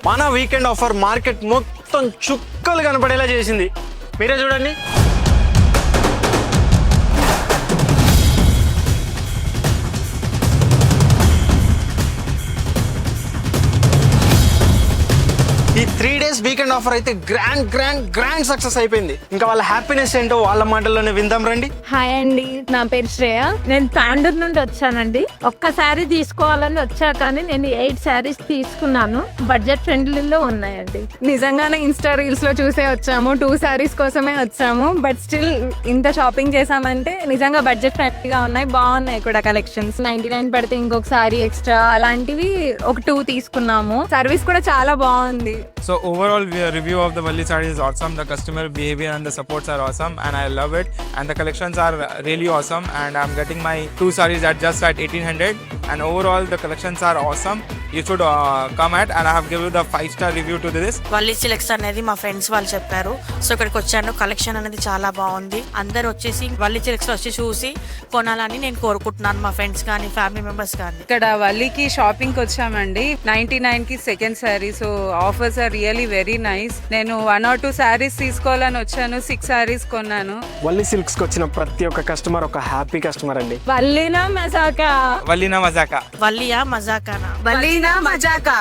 మన weekend offer market మొత్తం చుక్కలు కనపడేలా చేసింది. మీరే చూడండి. ఈ 3 days వీకెండ్ ఆఫర్ అయితే గ్రాండ్ సక్సెస్ అయిపోయింది. ఇంకా వాళ్ళ హ్యాపీనెస్ ఏంటో వాళ్ళ మాటల్లోనే విందాం రండి. హాయ్ అండి, నా పేరు శ్రేయ. నేను తాండూరు నుండి వచ్చానండి. ఒక్క శారీ తీసుకోవాలని వచ్చా, కానీ నేను 8 శారీస్ తీసుకున్నాను. బడ్జెట్ ఫ్రెండ్లీలో ఉన్నాయండి. నిజంగానే ఇన్స్టా రీల్స్ లో చూసే వచ్చాము. 2 శారీస్ కోసమే వచ్చాము. బట్ స్టిల్ ఇంత షాపింగ్ చేసామంటే నిజంగా బడ్జెట్ ఫ్రెండ్లీగా ఉన్నాయి, బాగున్నాయి కూడా కలెక్షన్స్. 99 పడితే ఇంకొక శారీ ఎక్స్ట్రా అలాంటివి ఒక 2 తీసుకున్నాము. సర్వీస్ కూడా చాలా బాగుంది. So overall review of the Valli sarees is awesome. The customer behavior and the supports are awesome and I love it, and the collections are really awesome, and I'm getting my 2 sarees at just at 1800, and overall the collections are awesome. You should come at, and I have given the 5-star review to this. Valli silks అనేది మా friends వాళ్ళు చెప్పారు. So ఇక్కడికి వచ్చాను. Collection అనేది చాలా బాగుంది. అందరు వచ్చేసి వల్లి సిల్క్స్ వచ్చి చూసి కొనాలని నేను కోరుకుంటున్నాను, మా ఫ్రెండ్స్ కానీ ఫ్యామిలీ మెంబర్స్ కానీ. ఇక్కడ వల్లికి షాపింగ్ వచ్చామండి. 99 కి second sari. So offers are really very nice. నేను 1 or 2 శారీస్ తీసుకోవాలని వచ్చాను. 6 శారీస్ కొన్నాను. వల్లి సిల్క్స్ కి వచ్చిన ప్రతి ఒక్క కస్టమర్ ఒక హ్యాపీ కస్టమర్ అండి. వల్లీనా మజాకా. Vallina Mazaka. వల్లియా మజాకానా? వల్లీనా మజాకా.